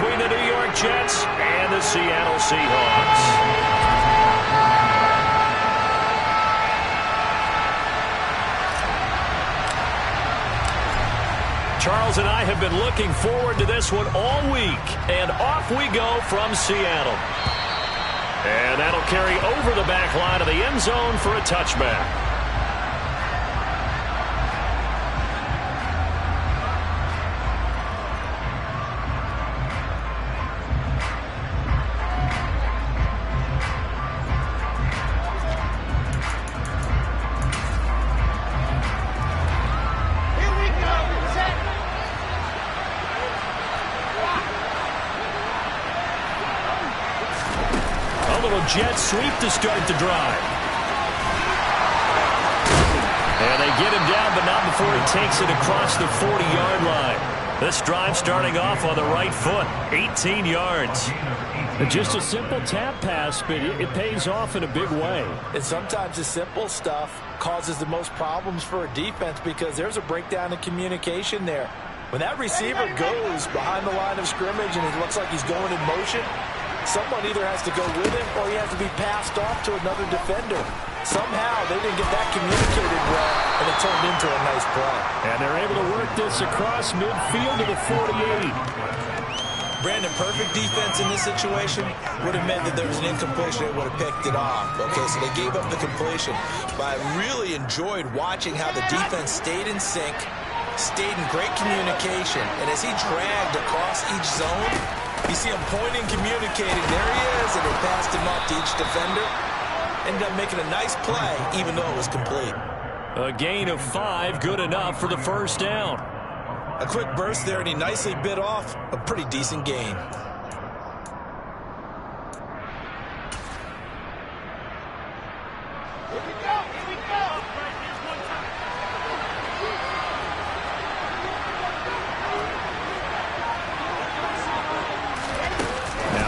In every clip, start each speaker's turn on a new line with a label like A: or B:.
A: between the New York Jets and the Seattle Seahawks. Charles and I have been looking forward to this one all week, and off we go from Seattle. And that'll carry over the back line of the end zone for a touchback. Jet sweep to start the drive. And they get him down, but not before he takes it across the 40-yard line. This drive starting off on the right foot, 18 yards. Just a simple tap pass, but it pays off in a big way.
B: And sometimes the simple stuff causes the most problems for a defense because there's a breakdown in communication there. When that receiver goes behind the line of scrimmage and it looks like he's going in motion, someone either has to go with him or he has to be passed off to another defender. Somehow they didn't get that communicated well, and it turned into a nice play.
A: And they're able to work this across midfield to the 48.
B: Brandon, perfect defense in this situation would have meant that there was an incompletion. They would have picked it off. Okay, so they gave up the completion. But I really enjoyed watching how the defense stayed in sync, stayed in great communication, and as he dragged across each zone, you see him pointing, communicating. There he is, and they passed him off to each defender. Ended up making a nice play, even though it was complete.
A: A gain of 5, good enough for the first down.
B: A quick burst there, and he nicely bit off a pretty decent gain.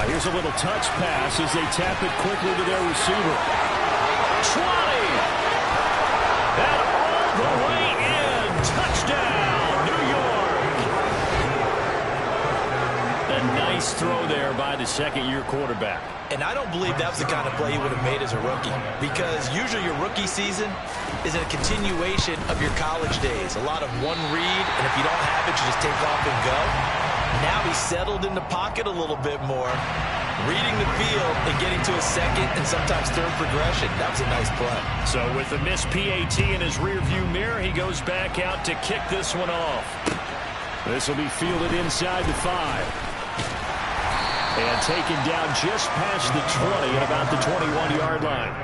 A: Here's a little touch pass as they tap it quickly to their receiver. 20! And all the way in. Touchdown, New York! A nice throw there by the second-year quarterback.
B: And I don't believe that was the kind of play he would have made as a rookie, because usually your rookie season is a continuation of your college days. A lot of one read, and if you don't have it, you just take off and go. Now he's settled in the pocket a little bit more, reading the field and getting to a second and sometimes third progression. That was a nice play.
A: So with the missed PAT in his rearview mirror, he goes back out to kick this one off. This will be fielded inside the 5. And taken down just past the 20 at about the 21-yard line.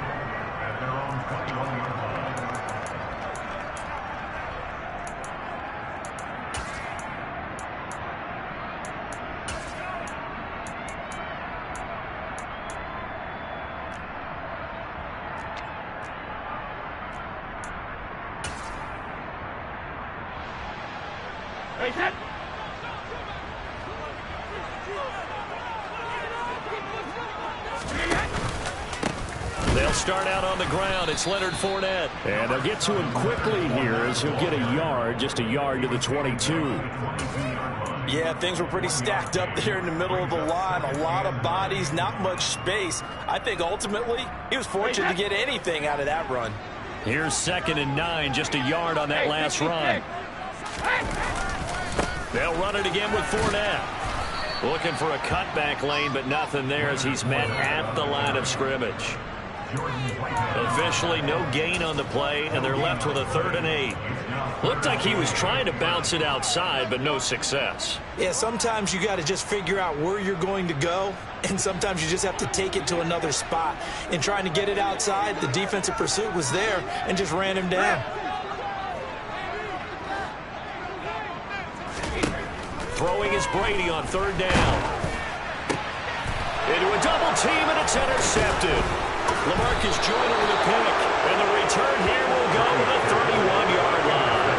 A: They'll start out on the ground. It's Leonard Fournette. And they'll get to him quickly here as he'll get a yard, just a yard to the 22.
B: Yeah, things were pretty stacked up there in the middle of the line. A lot of bodies, not much space. I think ultimately he was fortunate to get anything out of that run.
A: Here's 2nd and 9, just a yard on that last run. They'll run it again with Fournette. Looking for a cutback lane, but nothing there as he's met at the line of scrimmage. Officially no gain on the play, and they're left with a 3rd and 8. Looked like he was trying to bounce it outside, but no success.
B: Yeah, sometimes you got to just figure out where you're going to go, and sometimes you just have to take it to another spot. In trying to get it outside, the defensive pursuit was there and just ran him down.
A: Throwing is Brady on 3rd down. Into a double team, and it's intercepted. LaMarcus Joyner with a pick, and the return here will go to the 31-yard line.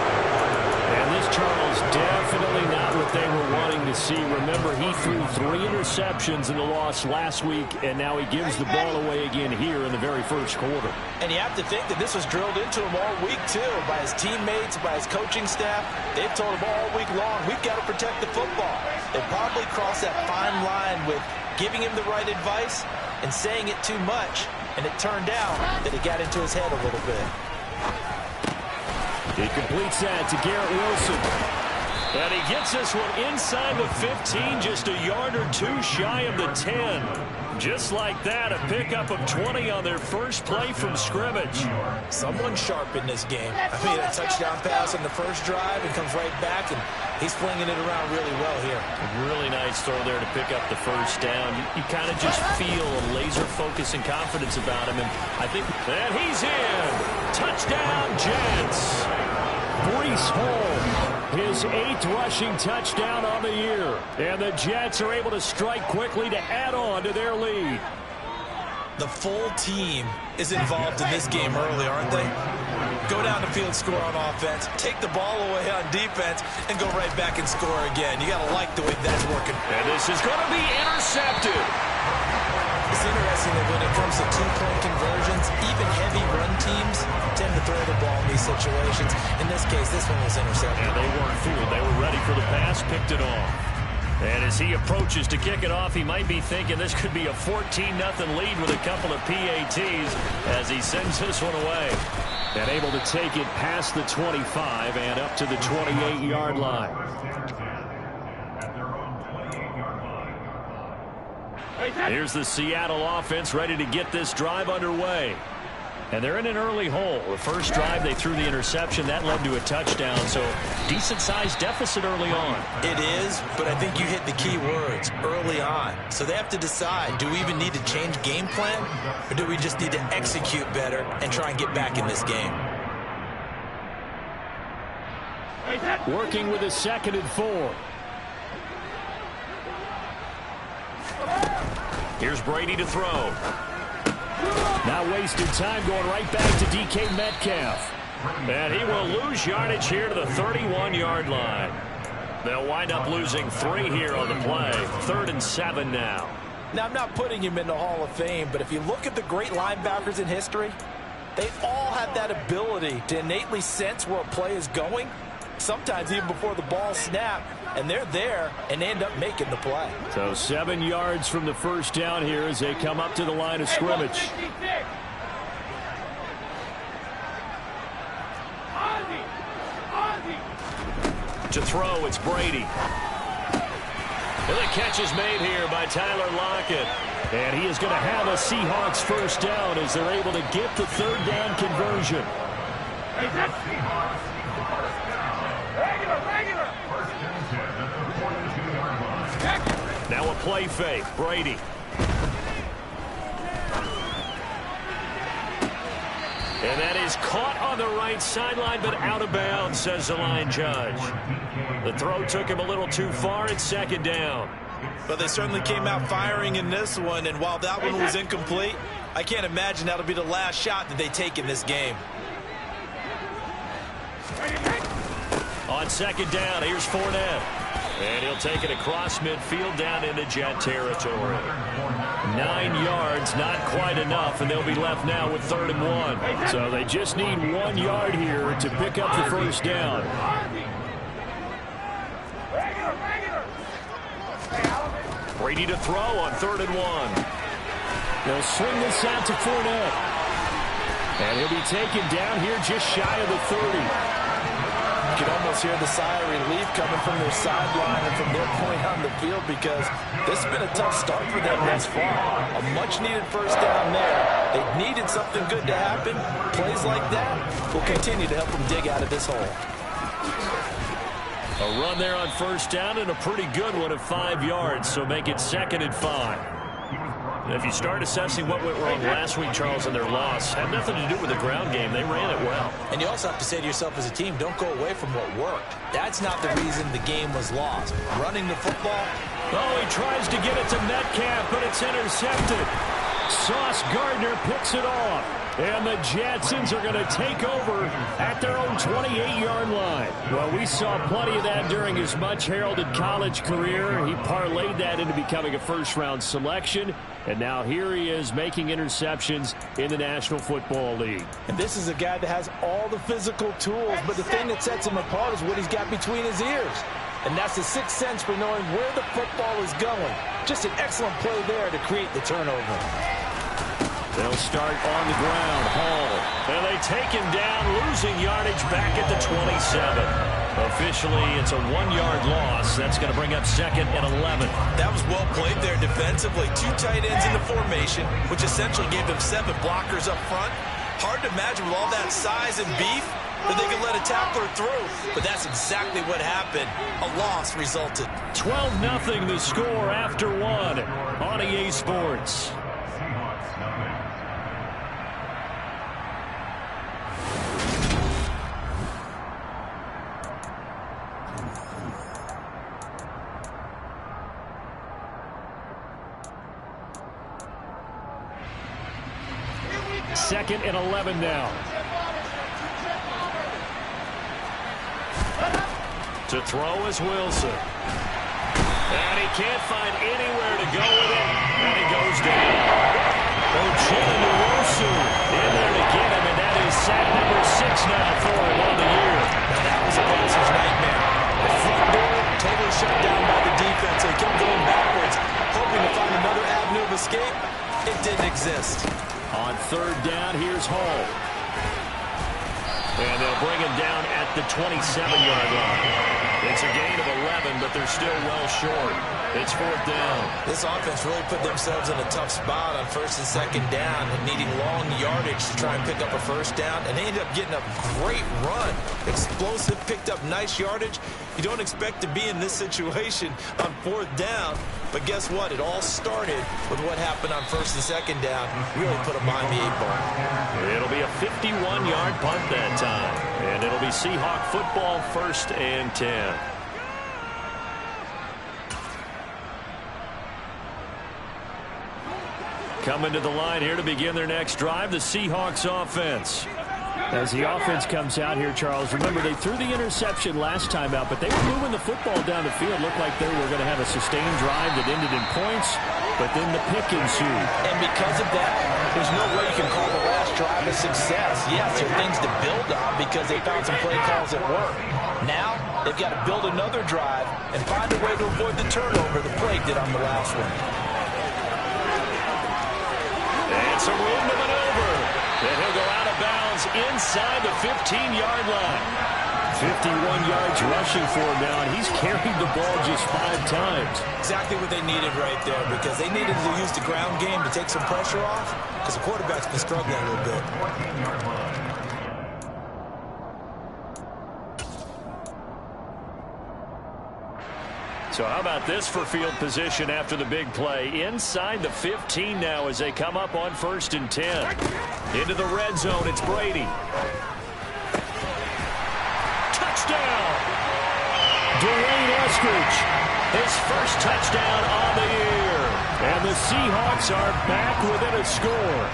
A: And this, Charles, Definitely not what they were wanting to see. Remember, he threw 3 interceptions in the loss last week, and now he gives the ball away again here in the very first quarter.
B: And you have to think that this was drilled into him all week, too, by his teammates, by his coaching staff. They've told him all week long, we've got to protect the football. They probably crossed that fine line with giving him the right advice and saying it too much, and it turned out that it got into his head a little bit.
A: He completes that to Garrett Wilson. And he gets this one inside the 15, just a yard or 2 shy of the 10. Just like that, a pickup of 20 on their first play from scrimmage.
B: Someone sharp in this game. I mean, a touchdown pass on the first drive and comes right back, and he's flinging it around really well here.
A: Really nice throw there to pick up the first down. You kind of just feel a laser focus and confidence about him, and I think that he's in. Touchdown, Jets. Breece Hall, his 8th rushing touchdown on the year. And the Jets are able to strike quickly to add on to their lead.
B: The full team is involved in this game early, aren't they? Go down the field, score on offense, take the ball away on defense, and go right back and score again. You got to like the way that's working.
A: And this is going to be intercepted.
B: It's interesting that when it comes to 2-point conversions, even heavy run teams tend to throw the ball in these situations. In this case, this one was intercepted.
A: And they weren't fooled. They were ready for the pass, picked it off. And as he approaches to kick it off, he might be thinking this could be a 14-0 lead with a couple of PATs as he sends this one away. And able to take it past the 25 and up to the 28-yard line. Here's the Seattle offense ready to get this drive underway. And they're in an early hole. The first drive, they threw the interception. That led to a touchdown, so decent-sized deficit early on.
B: It is, but I think you hit the key words, early on. So they have to decide, do we even need to change game plan, or do we just need to execute better and try and get back in this game?
A: Working with a 2nd and 4. Here's Brady to throw. Now wasted time going right back to DK Metcalf. And he will lose yardage here to the 31-yard line. They'll wind up losing 3 here on the play. 3rd and 7 now.
B: Now, I'm not putting him in the Hall of Fame, but if you look at the great linebackers in history, they all have that ability to innately sense where a play is going, sometimes even before the ball snaps, and they're there and they end up making the play.
A: So 7 yards from the first down here as they come up to the line of scrimmage. To throw, it's Brady. And the catch is made here by Tyler Lockett. And he is going to have a Seahawks first down as they're able to get the 3rd down conversion. Now a play fake. Brady. And that is caught on the right sideline, but out of bounds, says the line judge. The throw took him a little too far. It's 2nd down.
B: But they certainly came out firing in this one, and while that one was incomplete, I can't imagine that'll be the last shot that they take in this game.
A: On 2nd down, here's Fournette. And he'll take it across midfield down into Jet territory. 9 yards, not quite enough, and they'll be left now with 3rd and 1. So they just need 1 yard here to pick up the first down. Brady to throw on 3rd and 1. They'll swing this out to Fournette. And he'll be taken down here just shy of the 30.
B: You can almost hear the sigh of relief coming from their sideline and from their point on the field, because this has been a tough start for them thus far. A much-needed first down there. They needed something good to happen. Plays like that will continue to help them dig out of this hole.
A: A run there on first down and a pretty good one of 5 yards, so make it 2nd and 5. If you start assessing what went wrong last week, Charles, in their loss, had nothing to do with the ground game. They ran it well.
B: And you also have to say to yourself as a team, don't go away from what worked. That's not the reason the game was lost. Running the football.
A: Oh, he tries to get it to Metcalf, but it's intercepted. Sauce Gardner picks it off. And the Jetsons are going to take over at their own 28-yard line. Well, we saw plenty of that during his much-heralded college career. He parlayed that into becoming a first-round selection. And now here he is making interceptions in the National Football League.
B: And this is a guy that has all the physical tools, but the thing that sets him apart is what he's got between his ears. And that's the sixth sense for knowing where the football is going. Just an excellent play there to create the turnover.
A: They'll start on the ground. Hall. And they take him down, losing yardage back at the 27. Officially, it's a 1-yard loss. That's going to bring up 2nd and 11.
B: That was well played there defensively. 2 tight ends in the formation, which essentially gave them 7 blockers up front. Hard to imagine with all that size and beef that they could let a tackler through. But that's exactly what happened. A loss resulted.
A: 12-0 the score after 1 on EA Sports. Second and 11 now. To throw is Wilson. And he can't find anywhere to go with it. And he goes down. Ochenuwosu in there to get him, and that is sack number 6 now for him on the year.
B: Now that was a passer's nightmare. The front door totally shut down by the defense. They kept going backwards, hoping to find another avenue of escape. It didn't exist.
A: On 3rd down, here's Hall. And they'll bring him down at the 27-yard line. It's a gain of 11, but they're still well short. It's 4th down.
B: This offense really put themselves in a tough spot on 1st and 2nd down, needing long yardage to try and pick up a 1st down, and they ended up getting a great run. Explosive, picked up nice yardage. You don't expect to be in this situation on 4th down, but guess what? It all started with what happened on 1st and 2nd down. Really put them behind the 8 ball.
A: It'll be a 51-yard punt that time, and it'll be Seahawk football, 1st and 10. Coming to the line here to begin their next drive, the Seahawks offense. As the offense comes out here, Charles, remember they threw the interception last time out, but they were moving the football down the field. Looked like they were going to have a sustained drive that ended in points, but then the pick ensued.
B: And because of that, there's no way you can call the last drive a success. Yes, there are things to build on because they found some play calls that work. Now, they've got to build another drive and find a way to avoid the turnover the play did on the last one.
A: And some room to maneuver. And he'll go out of bounds inside the 15-yard line. 51 yards rushing for him now, and he's carried the ball just 5 times.
B: Exactly what they needed right there, because they needed to use the ground game to take some pressure off, because the quarterback's been struggling a little bit.
A: So how about this for field position after the big play? Inside the 15 now as they come up on 1st and 10. Into the red zone, it's Brady. Touchdown! Dwayne Eskridge, his first touchdown on the year. And the Seahawks are back within a score.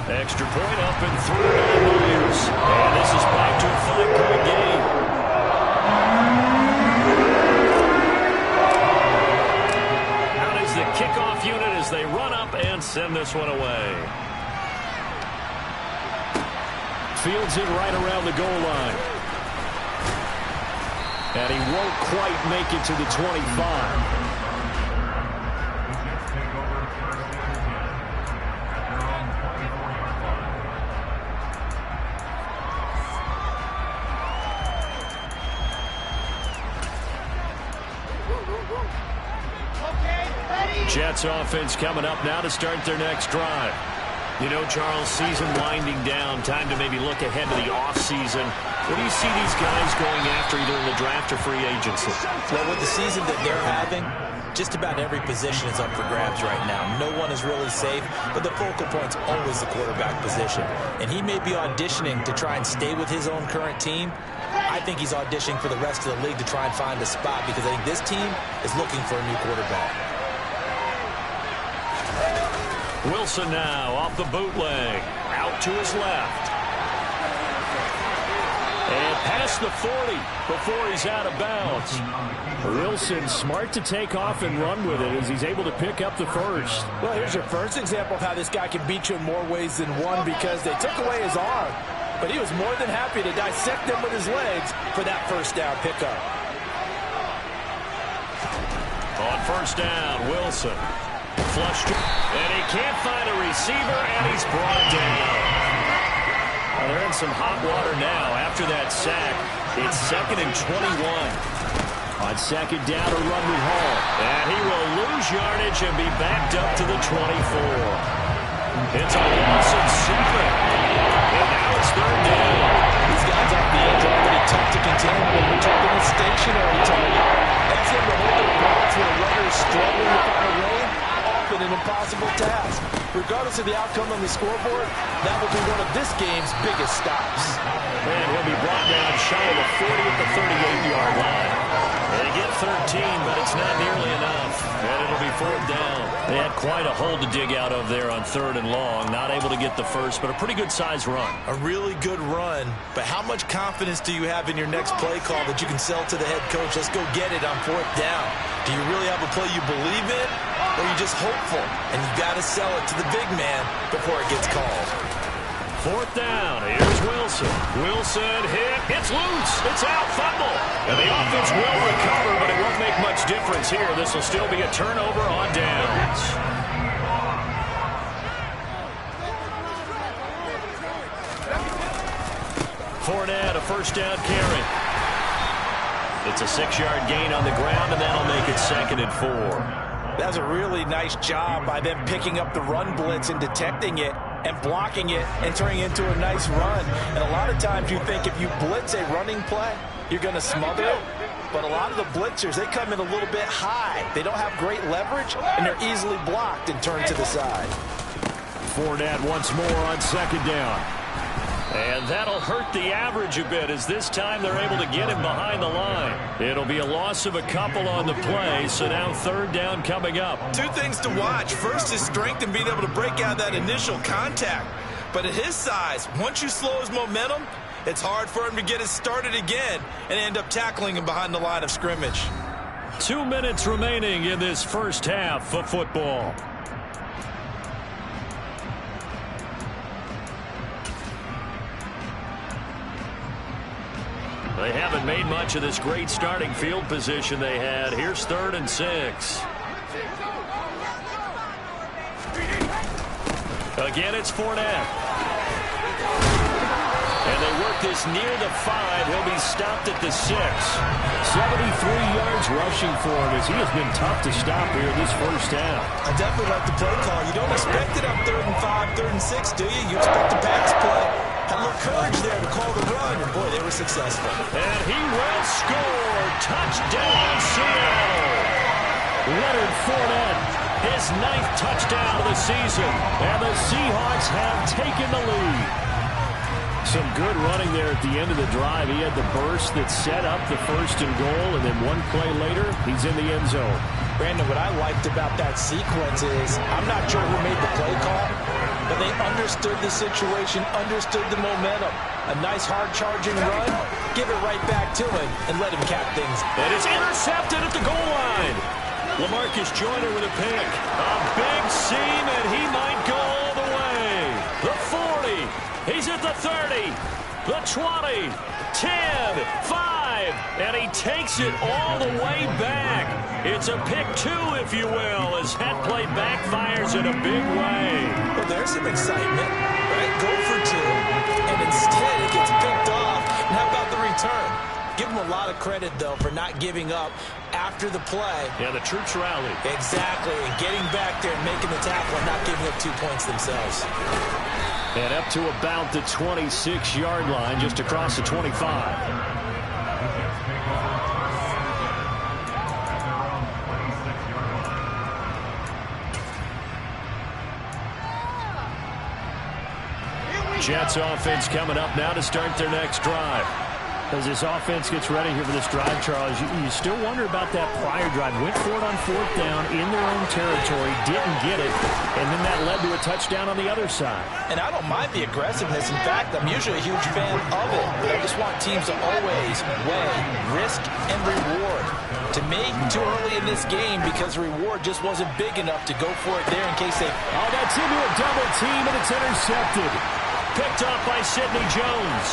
A: Extra point up and through by Myers. And this is back to a 5-point game. Out is the kickoff unit as they run up and send this one away. Fields it right around the goal line. And he won't quite make it to the 25. Jets offense coming up now to start their next drive. You know, Charles, season winding down, time to maybe look ahead to the offseason. What do you see these guys going after either in the draft or free agency?
B: Well, with the season that they're having, just about every position is up for grabs right now. No one is really safe, but the focal point's always the quarterback position. And he may be auditioning to try and stay with his own current team. I think he's auditioning for the rest of the league to try and find a spot because I think this team is looking for a new quarterback.
A: Wilson now off the bootleg. Out to his left. And past the 40 before he's out of bounds. Wilson smart to take off and run with it as he's able to pick up the first.
C: Well, here's your first example of how this guy can beat you in more ways than one because they took away his arm. But he was more than happy to dissect them with his legs for that first down pickup.
A: On first down, Wilson. Flushed. And he can't find a receiver, and he's brought down. Well, they're in some hot water now after that sack. It's 2nd and 21. On second down, a run with Hall. And he will lose yardage and be backed up to the 24. It's a loss of 7. And now it's 3rd down.
C: These guys off the edge are pretty tough to contain when we're talking a stationary target. That's him to hold their balance when a runner is struggling to find a lane. Often an impossible task. Regardless of the outcome on the scoreboard, that will be one of this game's biggest stops.
A: And he'll be brought down shy of the 40 at the 38-yard line. They get 13, but it's not nearly enough. And it'll be 4th down. They had quite a hole to dig out of there on 3rd and long. Not able to get the first, but a pretty good-sized run.
B: A really good run, but how much confidence do you have in your next play call that you can sell to the head coach? Let's go get it on 4th down. Do you really have a play you believe in, or are you just hopeful? And you got to sell it to the big man before it gets called.
A: 4th down. Here's Wilson. Wilson hit. It's loose. It's out. Fumble. And the offense will recover, but it won't make much difference here. This will still be a turnover on downs. Fournette, a first down carry. It's a 6-yard gain on the ground, and that'll make it 2nd and 4.
C: That's a really nice job by them picking up the run blitz and detecting it and blocking it and turning it into a nice run. And a lot of times you think if you blitz a running play, you're going to smother it. But a lot of the blitzers, they come in a little bit high. They don't have great leverage, and they're easily blocked and turned to the side.
A: Fournette once more on 2nd down. And that'll hurt the average a bit as this time they're able to get him behind the line. It'll be a loss of a couple on the play, so now 3rd down coming up.
B: 2 things to watch. First is strength and being able to break out that initial contact. But at his size, once you slow his momentum, it's hard for him to get it started again and end up tackling him behind the line of scrimmage.
A: 2 minutes remaining in this first half of football. They haven't made much of this great starting field position they had. Here's 3rd and 6. Again, it's Fournette. And they work this near the 5. He'll be stopped at the 6. 73 yards rushing for him as he has been tough to stop here this first half.
B: I definitely like the play call. You don't expect it on 3rd and 5, 3rd and 6, do you? You expect the pass play. Had a little courage there to call the run, and boy, they were successful.
A: And he will score. Touchdown, Seattle. Leonard Fournette, his 9th touchdown of the season, and the Seahawks have taken the lead. Some good running there at the end of the drive. He had the burst that set up the 1st and goal, and then one play later, he's in the end zone.
C: Brandon, what I liked about that sequence is I'm not sure who made the play call, but they understood the situation, understood the momentum. A nice hard-charging run, give it right back to him, and let him cap things.
A: And it's intercepted at the goal line. LaMarcus Joyner with a pick. A big seam, and he might go all the way. The 40. He's at the 30. The 20. 10. 5. And he takes it all the way back. It's a pick 2, if you will, as that play backfires in a big way.
B: Well, there's some excitement, right? Go for 2, and instead it gets picked off. And how about the return? Give him a lot of credit, though, for not giving up after the play.
A: Yeah, the troops rallied.
B: Exactly, and getting back there and making the tackle and not giving up 2 points themselves.
A: And up to about the 26-yard line, just across the 25. Jets offense coming up now to start their next drive. As this offense gets ready here for this drive, Charles, you still wonder about that prior drive. Went for it on 4th down in their own territory, didn't get it, and then that led to a touchdown on the other side.
C: And I don't mind the aggressiveness. In fact, I'm usually a huge fan of it. But I just want teams to always weigh risk and reward. To me, too early in this game because the reward just wasn't big enough to go for it there in case they...
A: Oh, that's into a double team, and it's intercepted. Picked off by Sidney Jones.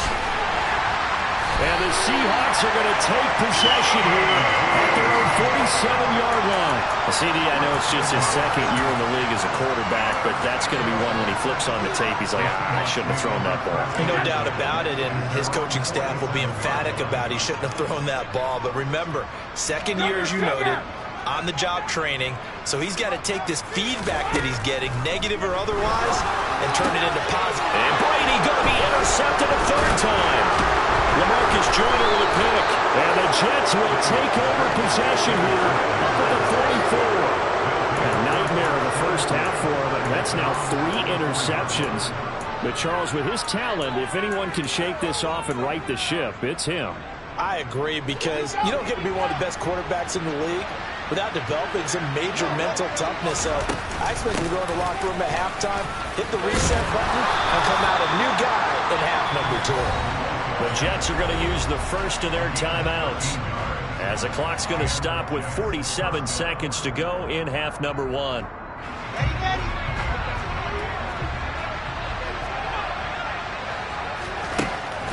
A: And the Seahawks are going to take possession here at their own 47-yard line.
D: CD, I know it's just his second year in the league as a quarterback, but that's going to be one when he flips on the tape. He's like, I shouldn't have thrown that ball.
B: No doubt about it, and his coaching staff will be emphatic about he shouldn't have thrown that ball. But remember, second year, as you noted, on-the-job training, so he's got to take this feedback that he's getting, negative or otherwise, and turn it into positive.
A: And Brady going to be intercepted a third time. LaMarcus Joyner with a pick. And the Jets will take over possession here up at the 44. A nightmare in the first half for him, and that's now 3 interceptions. But Charles, with his talent, if anyone can shake this off and right the ship, it's him.
C: I agree, because you don't get to be one of the best quarterbacks in the league without developing some major mental toughness. So I expect him to go in the locker room at halftime, hit the reset button, and come out a new guy in half number 2.
A: The Jets are going to use the first of their timeouts as the clock's going to stop with 47 seconds to go in half number 1.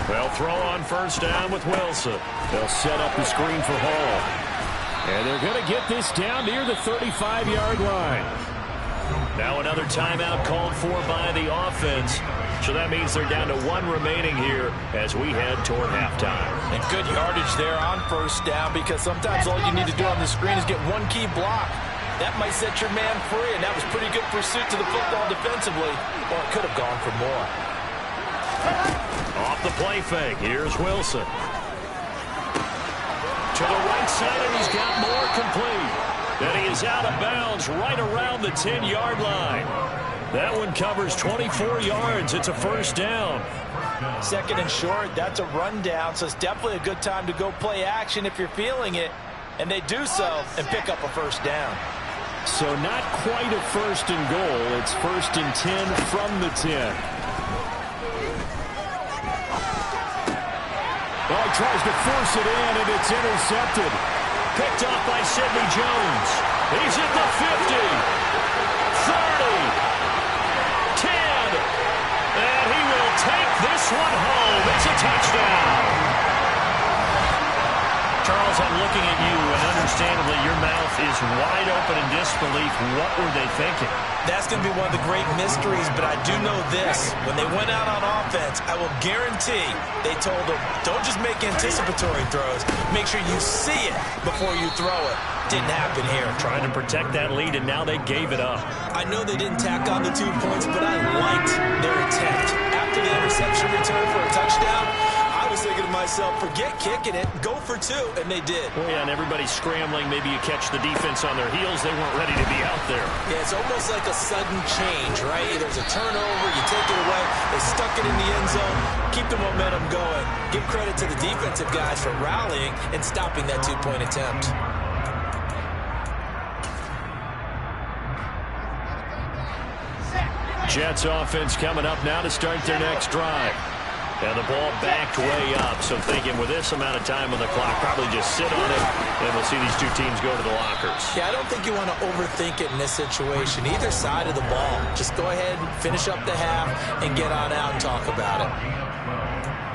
A: They'll throw on first down with Wilson. They'll set up the screen for Hall. And they're going to get this down near the 35-yard line. Now another timeout called for by the offense. So that means they're down to 1 remaining here as we head toward halftime.
C: And good yardage there on first down, because sometimes all you need to do on the screen is get one key block. That might set your man free, and that was pretty good pursuit to the football defensively. Or it could have gone for more.
A: Off the play fake, here's Wilson. To the right side, and he's got more complete. Then he is out of bounds right around the 10-yard line. That one covers 24 yards. It's a first down.
C: Second and short, that's a rundown, so it's definitely a good time to go play action if you're feeling it. And they do so and pick up a first down.
A: So not quite a first and goal. It's first and 10 from the 10. Well, he tries to force it in, and it's intercepted. Picked off by Sidney Jones. He's at the 50, 30, 10, and he will take this one home. It's a touchdown. Charles, I'm looking at you, and understandably, your mouth is wide open in disbelief. What were they thinking?
B: That's going to be one of the great mysteries, but I do know this. When they went out on offense, I will guarantee they told them, don't just make anticipatory throws. Make sure you see it before you throw it. Didn't happen here.
A: Trying to protect that lead, and now they gave it up.
B: I know they didn't tack on the 2 points, but I liked their attempt. After the interception return for a touchdown, I was thinking to myself, forget kicking it, go for 2, and they did.
A: Well, yeah, and everybody's scrambling. Maybe you catch the defense on their heels. They weren't ready to be out there.
B: Yeah, it's almost like a sudden change, right? There's a turnover, you take it away, they stuck it in the end zone, keep the momentum going. Give credit to the defensive guys for rallying and stopping that 2-point attempt.
A: Jets offense coming up now to start their next drive. And the ball backed way up, so thinking with this amount of time on the clock, probably just sit on it, and we'll see these two teams go to the lockers.
B: Yeah, I don't think you want to overthink it in this situation. Either side of the ball. Just go ahead and finish up the half and get on out and talk about it.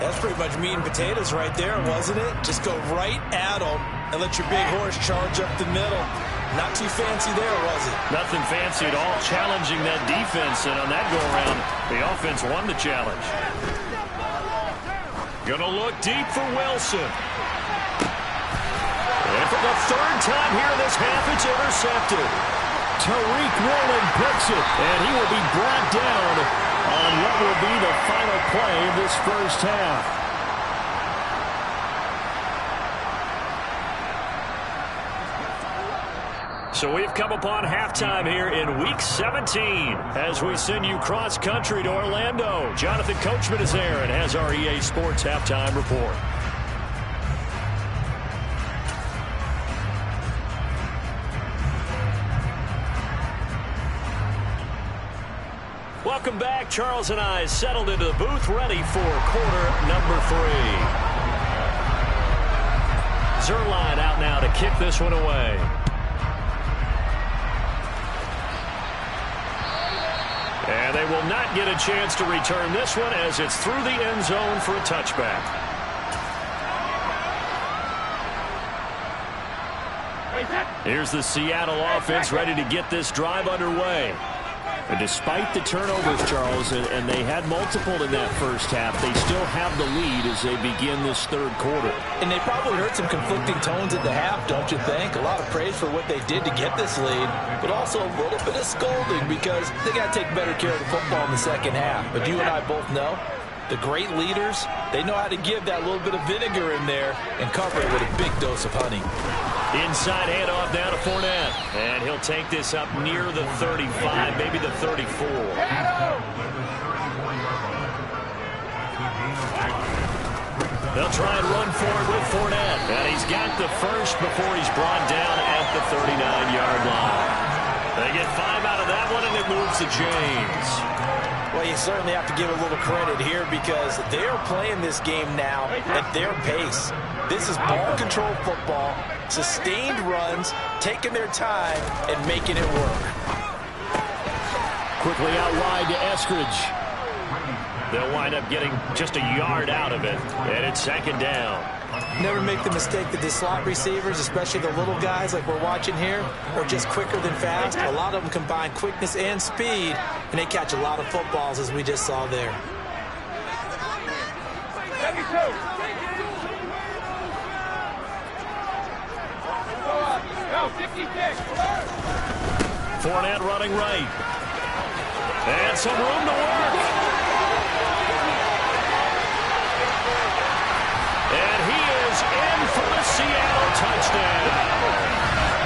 B: That's pretty much meat and potatoes right there, wasn't it? Just go right at them and let your big horse charge up the middle. Not too fancy there, was it?
A: Nothing fancy at all, challenging that defense, and on that go-around, the offense won the challenge. Gonna look deep for Wilson. And for the 3rd time here in this half, it's intercepted. Tariq Woolen picks it, and he will be brought down on what will be the final play of this first half. So we've come upon halftime here in Week 17 as we send you cross-country to Orlando. Jonathan Coachman is there and has our EA Sports Halftime Report. Welcome back. Charles and I settled into the booth, ready for quarter number 3. Zuerlein out now to kick this one away. And they will not get a chance to return this one as it's through the end zone for a touchback. Here's the Seattle offense ready to get this drive underway. And despite the turnovers, Charles, and they had multiple in that first half, they still have the lead as they begin this third quarter.
B: And they probably heard some conflicting tones at the half, don't you think? A lot of praise for what they did to get this lead, but also a little bit of scolding because they got to take better care of the football in the second half. But you and I both know the great leaders, they know how to give that little bit of vinegar in there and cover it with a big dose of honey.
A: Inside handoff down to Fournette. And he'll take this up near the 35, maybe the 34. They'll try and run for it with Fournette. And he's got the first before he's brought down at the 39-yard line. They get 5 out of that one, and it moves to James.
B: Well, you certainly have to give a little credit here because they're playing this game now at their pace. This is ball control football, sustained runs, taking their time, and making it work.
A: Quickly out wide to Eskridge. They'll wind up getting just a yard out of it, and it's second down.
B: Never make the mistake that the slot receivers, especially the little guys like we're watching here, are just quicker than fast. A lot of them combine quickness and speed, and they catch a lot of footballs, as we just saw there.
A: Fournette running right. And some room to work. And he is in for the Seattle touchdown.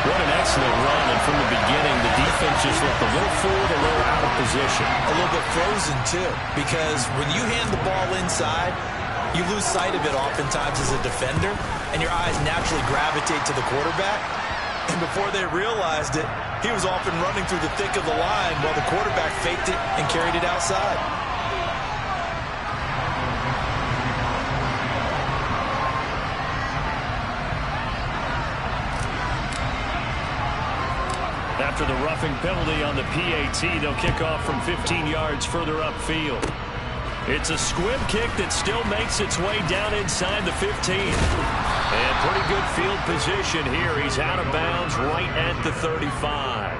A: What an excellent run. And from the beginning, the defense just looked a little forward, a little out of position.
B: A little bit frozen, too, because when you hand the ball inside, you lose sight of it oftentimes as a defender, and your eyes naturally gravitate to the quarterback. And before they realized it, he was off and running through the thick of the line while the quarterback faked it and carried it outside.
A: After the roughing penalty on the PAT, they'll kick off from 15 yards further upfield. It's a squib kick that still makes its way down inside the 15. And pretty good field position here. He's out of bounds right at the 35.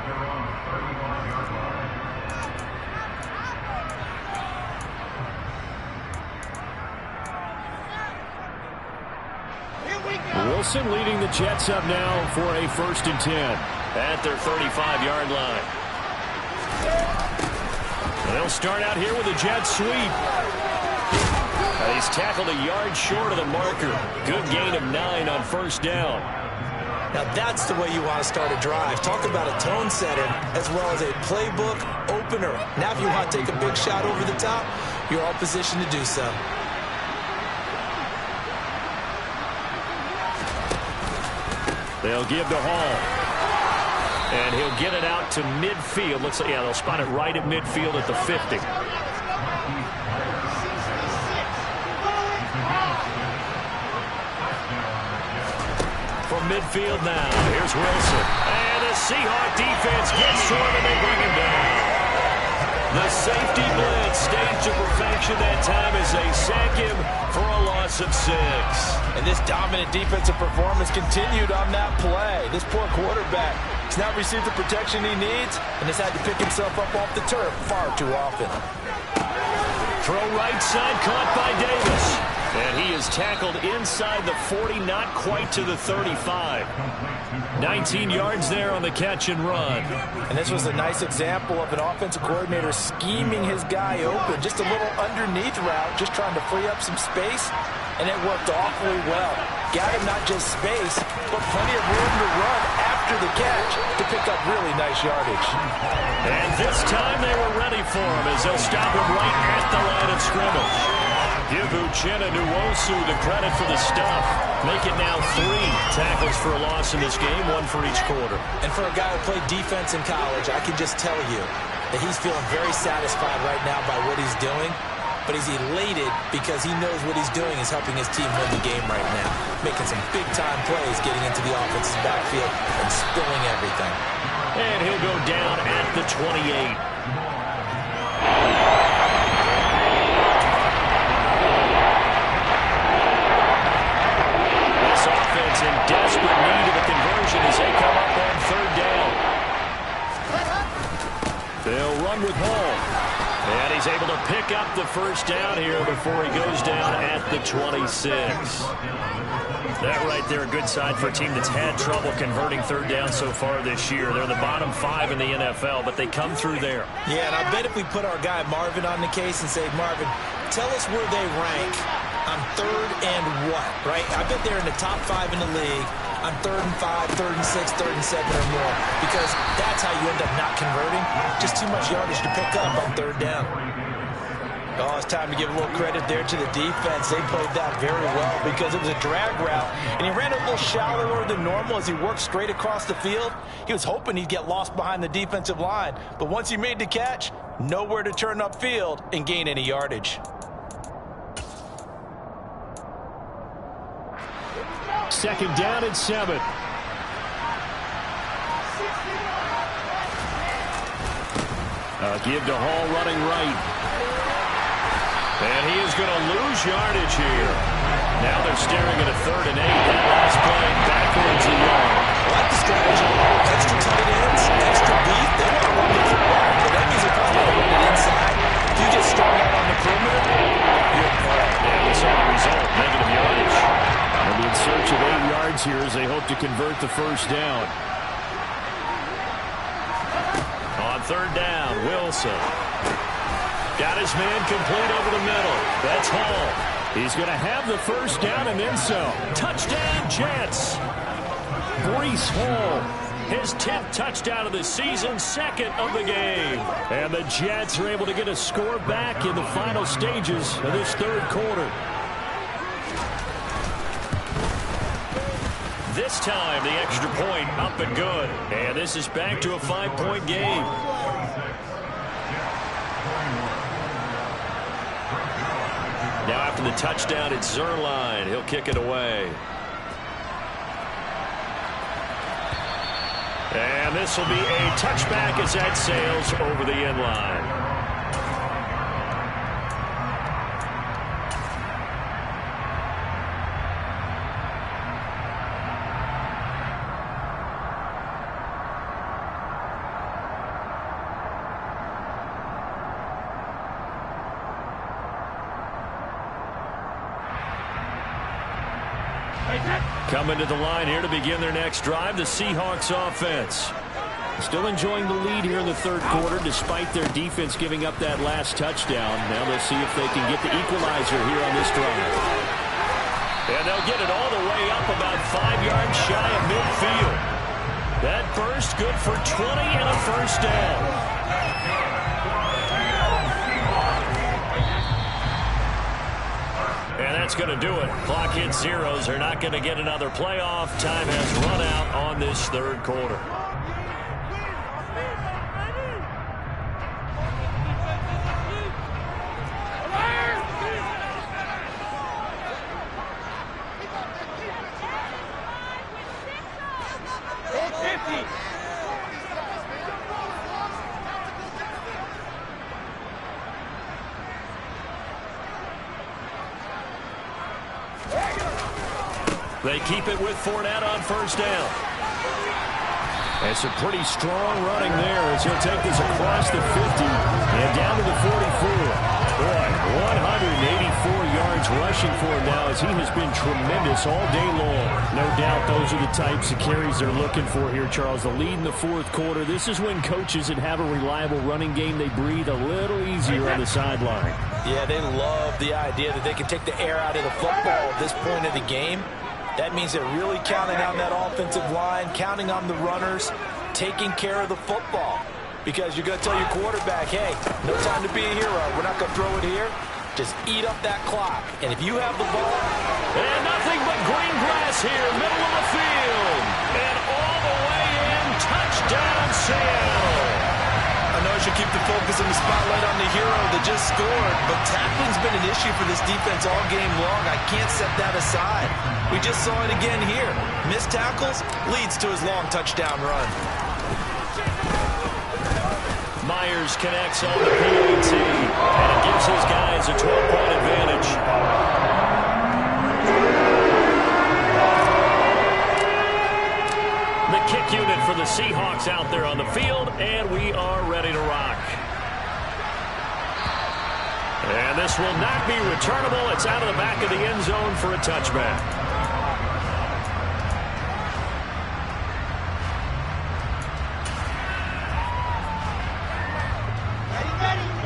A: Wilson leading the Jets up now for a 1st and 10 at their 35-yard line. They'll start out here with a jet sweep. He's tackled a yard short of the marker. Good gain of 9 on 1st down.
B: Now that's the way you want to start a drive. Talk about a tone setter as well as a playbook opener. Now if you want to take a big shot over the top, you're all positioned to do so.
A: They'll give to Hall. And he'll get it out to midfield. Looks like, yeah, they'll spot it right at midfield at the 50. From midfield now, here's Wilson. And the Seahawk defense gets to him and they bring him down. The safety blitz staged to perfection that time as they sack him for a loss of 6.
B: And this dominant defensive performance continued on that play. This poor quarterback has not received the protection he needs and has had to pick himself up off the turf far too often.
A: Throw right side, caught by Davis. And he is tackled inside the 40, not quite to the 35. 19 yards there on the catch and run.
B: And this was a nice example of an offensive coordinator scheming his guy open. Just a little underneath route, just trying to free up some space. And it worked awfully well. Got him not just space, but plenty of room to run after the catch to pick up really nice yardage.
A: And this time they were ready for him as they'll stop him right at the line of scrimmage. Give Uchenna Nwosu the credit for the stuff. Make it now 3 tackles for a loss in this game, 1 for each quarter.
B: And for a guy who played defense in college, I can just tell you, that he's feeling very satisfied right now by what he's doing, but he's elated because he knows what he's doing is helping his team win the game right now, making some big-time plays, getting into the offense's backfield and spilling everything.
A: And he'll go down at the 28. This offense in desperate need of a conversion as they come up on third down. They'll run with Hall. And he's able to pick up the first down here before he goes down at the 26. That right there, a good sign for a team that's had trouble converting third down so far this year. They're the bottom 5 in the NFL, but they come through there.
B: Yeah, and I bet if we put our guy Marvin on the case and say, Marvin, tell us where they rank on third and what, right? I bet they're in the top 5 in the league on 3rd and 5, 3rd and 6, 3rd and 7 or more, because that's how you end up not converting. Just too much yardage to pick up on third down. Oh, it's time to give a little credit there to the defense. They played that very well because it was a drag route, and he ran a little shallower than normal as he worked straight across the field. He was hoping he'd get lost behind the defensive line, but once he made the catch, nowhere to turn upfield and gain any yardage.
A: Second down and 7. Give to Hall running right. And he is going to lose yardage here. Now they're staring at a 3rd and 8. That last play backwards a yard.
B: I like the strategy. Extra tight ends, extra beef. They want to run the football, but that means they're probably going to run it inside. If you get strung out on the perimeter, you're caught.
A: And we saw the result, negative yardage. They'll be in search of 8 yards here as they hope to convert the first down. On third down, Wilson. Got his man complete over the middle. That's Hall. He's going to have the first down and then some. Touchdown, Jets. Breece Hall, his 10th touchdown of the season, 2nd of the game. And the Jets are able to get a score back in the final stages of this 3rd quarter. This time, the extra point up and good. And this is back to a 5-point game. Now after the touchdown, it's Zuerlein. He'll kick it away. And this will be a touchback as that sails over the end line. Coming to the line here to begin their next drive, the Seahawks offense. Still enjoying the lead here in the 3rd quarter despite their defense giving up that last touchdown. Now they'll see if they can get the equalizer here on this drive. And they'll get it all the way up about 5 yards shy of midfield. That burst good for 20 and a first down. And that's going to do it. Clock hits zeros. They're not going to get another playoff. Time has run out on this 3rd quarter. They keep it with Fournette on first down. And some pretty strong running there as he'll take this across the 50 and down to the 44. Boy, 184 yards rushing for him now as he has been tremendous all day long. No doubt those are the types of carries they're looking for here, Charles. The lead in the 4th quarter. This is when coaches that have a reliable running game, they breathe a little easier on the sideline.
B: Yeah, they love the idea that they can take the air out of the football at this point of the game. That means they're really counting on that offensive line, counting on the runners, taking care of the football. Because you're going to tell your quarterback, hey, no time to be a hero. We're not going to throw it here. Just eat up that clock. And if you have the ball.
A: And nothing but green grass here, middle of the field. And all the way in, touchdown Seattle.
B: I know as you keep the focus and the spotlight on the hero that just scored, but tackling's been an issue for this defense all game long. I can't set that aside. We just saw it again here. Missed tackles leads to his long touchdown run.
A: Myers connects on the PAT, and it gives his guys a 12-point advantage. The kick unit for the Seahawks out there on the field, and we are ready to rock. And this will not be returnable. It's out of the back of the end zone for a touchback.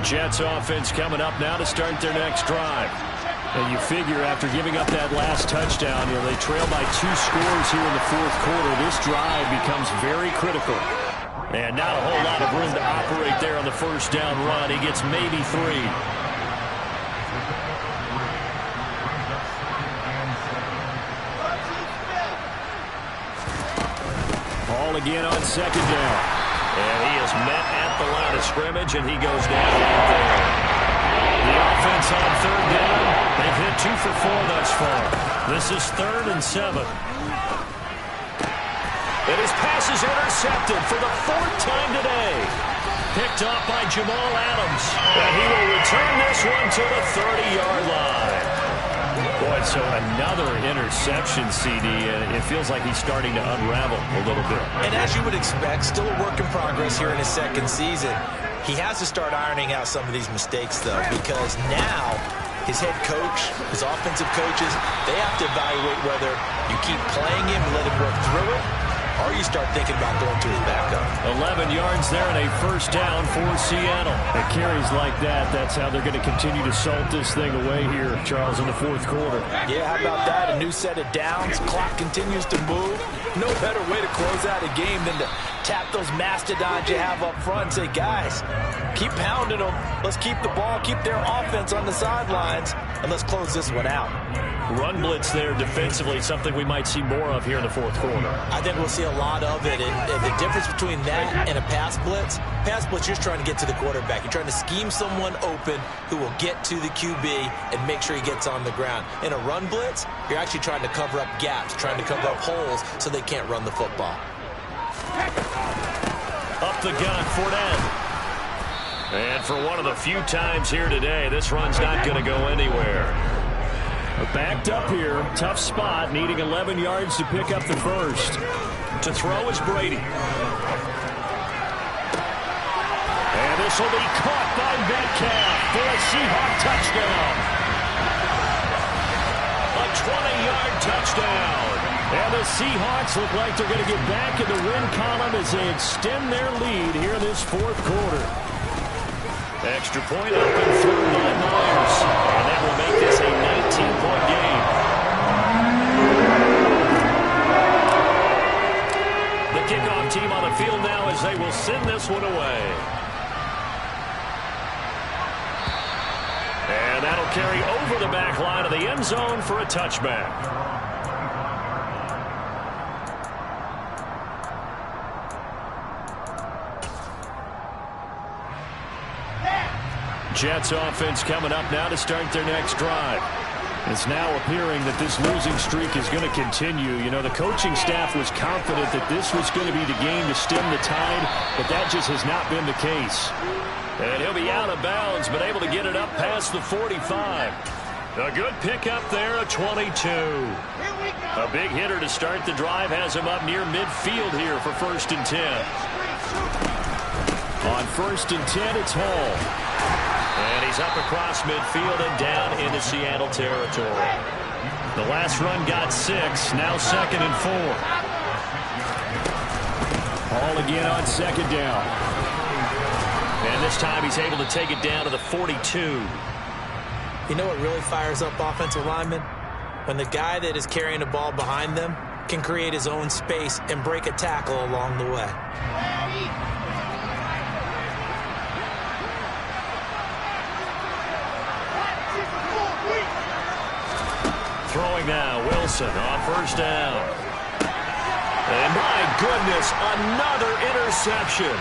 A: Jets offense coming up now to start their next drive. And you figure after giving up that last touchdown, they trail by 2 scores here in the fourth quarter. This drive becomes very critical. And not a whole lot of room to operate there on the first down run. He gets maybe 3. Ball again on second down. And he is met at the line of scrimmage, and he goes down right there. The offense on third down. They've hit 2 for 4 thus far. This is 3rd and 7. And his pass is intercepted for the 4th time today. Picked off by Jamal Adams. And he will return this one to the 30-yard line. Boy, so another interception, CD, and it feels like he's starting to unravel a little bit.
B: And as you would expect, still a work in progress here in his second season. He has to start ironing out some of these mistakes, though, because now his head coach, his offensive coaches, they have to evaluate whether you keep playing him and let him work through it, or you start thinking about going to his backup.
A: 11 yards there and a first down for Seattle. It carries like that. That's how they're going to continue to salt this thing away here, Charles, in the fourth quarter.
B: Yeah, how about that? A new set of downs. Clock continues to move. No better way to close out a game than to tap those mastodons you have up front and say, guys, keep pounding them. Let's keep the ball, keep their offense on the sidelines, and let's close this one out.
A: Run blitz there defensively, something we might see more of here in the fourth quarter.
B: I think we'll see a lot of it. And the difference between that and a pass blitz, you're just trying to get to the quarterback. You're trying to scheme someone open who will get to the QB and make sure he gets on the ground. In a run blitz, you're actually trying to cover up gaps, trying to cover up holes so they can't run the football.
A: Up the gun, Fournette. And for one of the few times here today, this run's not going to go anywhere. Backed up here, tough spot, needing 11 yards to pick up the first. To throw is Brady. And this will be caught by Metcalf for a Seahawk touchdown. A 20-yard touchdown. And the Seahawks look like they're going to get back in the win column as they extend their lead here in this fourth quarter. Extra point up and through by Myers. And that will make this a 19-point game. The kickoff team on the field now as they will send this one away. And that'll carry over the back line of the end zone for a touchback. Jets offense coming up now to start their next drive. It's now appearing that this losing streak is going to continue. You know, the coaching staff was confident that this was going to be the game to stem the tide, but that just has not been the case. And he'll be out of bounds, but able to get it up past the 45. A good pickup there, a 22. A big hitter to start the drive has him up near midfield here for 1st and 10. On 1st and 10, it's Hall. And he's up across midfield and down into Seattle territory. The last run got 6, now 2nd and 4. Hall again on 2nd down. And this time he's able to take it down to the 42.
B: You know what really fires up offensive linemen? When the guy that is carrying the ball behind them can create his own space and break a tackle along the way.
A: Throwing now, Wilson on 1st down. And my goodness, another interception.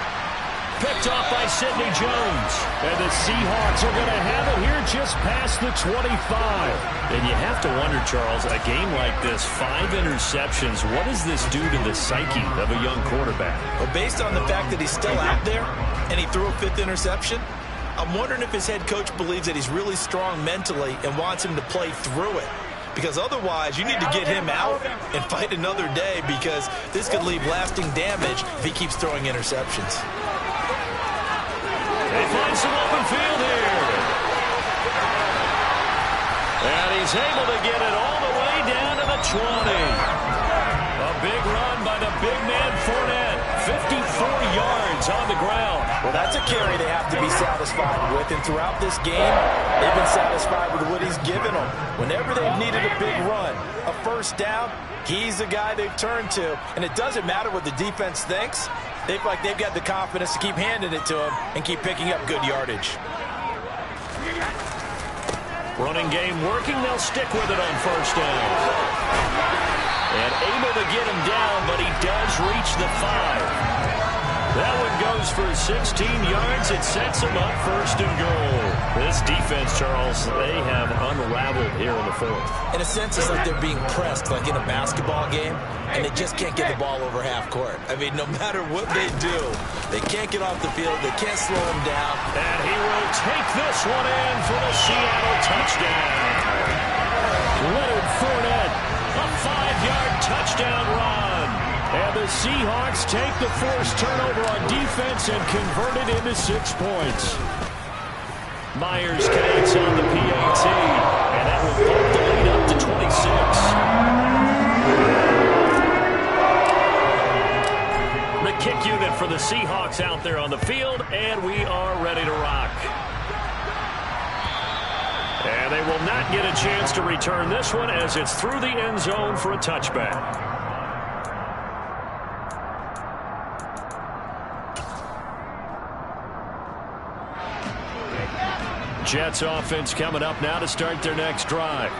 A: picked off by Sidney Jones. And the Seahawks are going to have it here just past the 25.
D: And you have to wonder, Charles, a game like this, 5 interceptions, what does this do to the psyche of a young quarterback?
B: Well, based on the fact that he's still out there and he threw a 5th interception, I'm wondering if his head coach believes that he's really strong mentally and wants him to play through it. Because otherwise, you need to get him out and fight another day, because this could leave lasting damage if he keeps throwing interceptions.
A: They find some open field here. And he's able to get it all the way down to the 20. A big run by the big man Fournette. 54 yards on the ground.
C: Well, that's a carry they have to be satisfied with. And throughout this game, they've been satisfied with what he's given them. Whenever they've needed a big run, a first down, he's the guy they've turned to. And it doesn't matter what the defense thinks. They feel like they've got the confidence to keep handing it to him and keep picking up good yardage.
A: Running game working. They'll stick with it on first down. And able to get him down, but he does reach the 5. That one goes for 16 yards. It sets him up first and goal.
D: This defense, Charles, they have unraveled here in the 4th.
B: In a sense, it's like they're being pressed, like in a basketball game, and they just can't get the ball over half court. I mean, no matter what they do, they can't get off the field. They can't slow him down.
A: And he will take this one in for the Seattle touchdown. Leonard Fournette, a 5-yard touchdown run. And the Seahawks take the forced turnover on defense and convert it into 6 points. Myers connects on the PAT, and that will bump the lead up to 26. The kick unit for the Seahawks out there on the field, and we are ready to rock. And they will not get a chance to return this one as it's through the end zone for a touchback. Jets offense coming up now to start their next drive.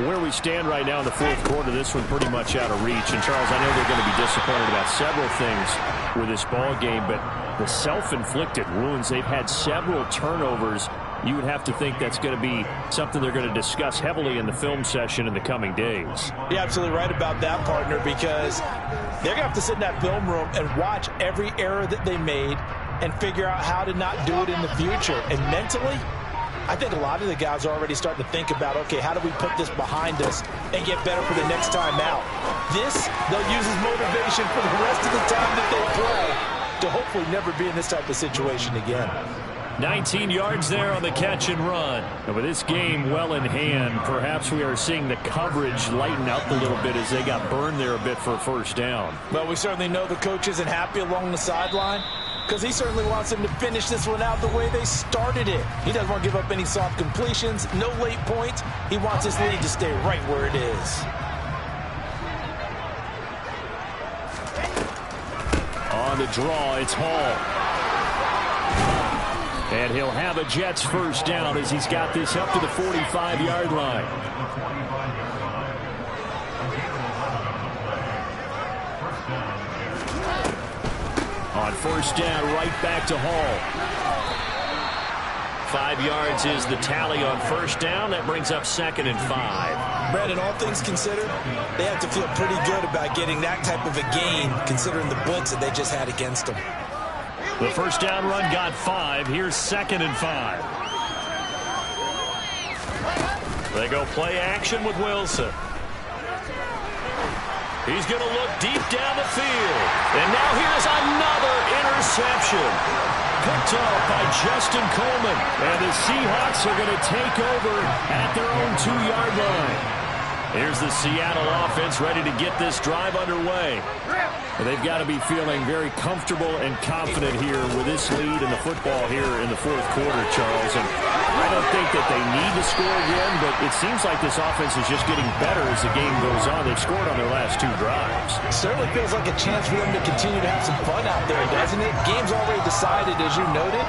A: Where we stand right now in the 4th quarter, this one pretty much out of reach. And, Charles, I know they're going to be disappointed about several things with this ball game, but the self-inflicted wounds, they've had several turnovers. You would have to think that's going to be something they're going to discuss heavily in the film session in the coming days.
C: You're absolutely right about that, partner, because they're going to have to sit in that film room and watch every error that they made and figure out how to not do it in the future. And mentally, I think a lot of the guys are already starting to think about, okay, how do we put this behind us and get better for the next time out? This, they'll use as motivation for the rest of the time that they play to hopefully never be in this type of situation again.
A: 19 yards there on the catch and run. And with this game well in hand, perhaps we are seeing the coverage lighten up a little bit as they got burned there a bit for a first down.
C: Well, we certainly know the coach isn't happy along the sideline, because he certainly wants them to finish this one out the way they started it. He doesn't want to give up any soft completions, no late points. He wants his lead to stay right where it is.
A: On the draw, it's Hall. And he'll have a Jets first down as he's got this up to the 45-yard line. On first down, right back to Hall. 5 yards is the tally on first down. That brings up 2nd and 5.
B: Brandon, all things considered, they have to feel pretty good about getting that type of a gain, considering the blitz that they just had against them.
A: The first down run got 5. Here's 2nd and 5. They go play action with Wilson. He's going to look deep down the field. And now here's another interception. Picked off by Justin Coleman. And the Seahawks are going to take over at their own 2-yard line. Here's the Seattle offense ready to get this drive underway. And they've got to be feeling very comfortable and confident here with this lead in the football here in the 4th quarter, Charles. And I don't think that they need to score again, but it seems like this offense is just getting better as the game goes on. They've scored on their last 2 drives.
C: It certainly feels like a chance for them to continue to have some fun out there, doesn't it? Game's already decided, as you noted.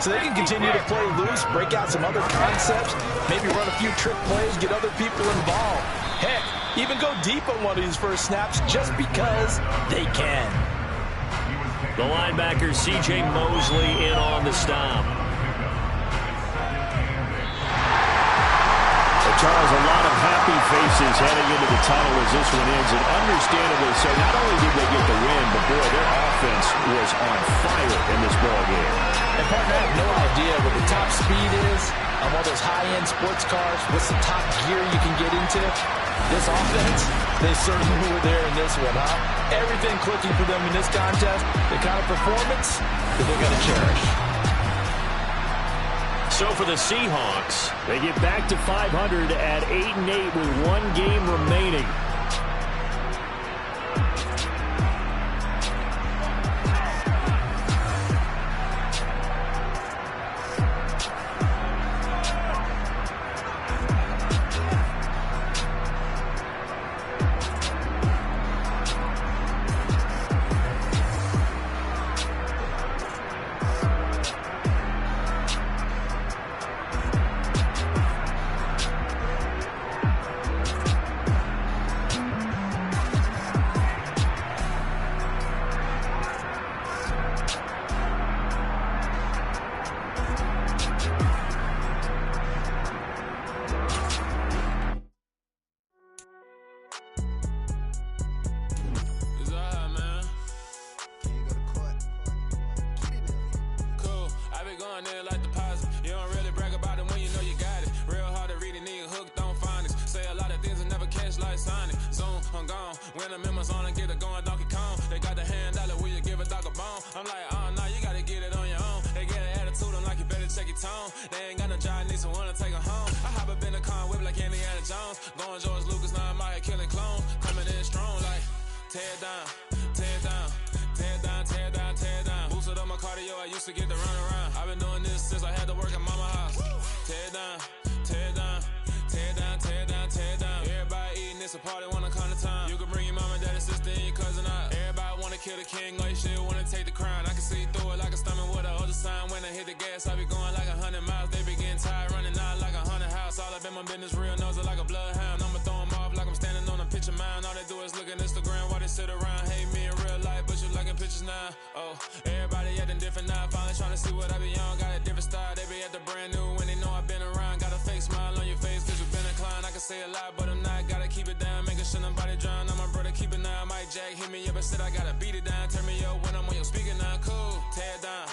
C: So they can continue to play loose, break out some other concepts, maybe run a few trick plays, get other people involved. Heck, even go deep on one of these first snaps just because they can.
A: The linebacker, C.J. Mosley, in on the stop. Charles, a lot of happy faces heading into the tunnel as this one ends, and understandably so. Not only did they get the win, but boy, their offense was on fire in this ball game.
B: And partner, I have no idea what the top speed is on all those high-end sports cars. What's the top gear you can get into? This offense, they certainly were there in this one, huh? Everything clicking for them in this contest, the kind of performance that they're going to cherish.
A: So for the Seahawks, they get back to 500 at 8-8 with one game remaining.
E: They ain't got no job, need someone to take her home. I hop up in the car, whip like Indiana Jones. Going George Lucas, now I'm out here killing clones. Coming in strong like, tear down, tear down, tear down, tear down, tear down. Boosted up my cardio, I used to get to run around. I've been doing this since I had to work at mama house. Tear down, tear down, tear down, tear down, tear down. Everybody eating, it's a party, wanna come to time. You can bring your mama, daddy, sister, and your cousin out. Everybody wanna kill the king, like shit, wanna take the crown. I can see through it like a stomach with a other sign. When I hit the gas, I be going like 100 miles. They be getting tired, running out like 100 house. All up in my business, real nose like a bloodhound. I'ma throw them off like I'm standing on a picture mound. All they do is look at Instagram while they sit around. Hate me in real life, but you liking pictures now. Oh, everybody acting different now. Finally trying to see what I be on. Got a different style, they be at the brand new when they know I've been around. Got a fake smile on your face cause you been inclined. I can say a lot, but I'm not. Gotta keep it down, making sure nobody drown. I'm my brother, keep it now. Mike Jack hit me up and said I gotta beat it down. Turn me up when I'm on your speaker now. Cool, tear down.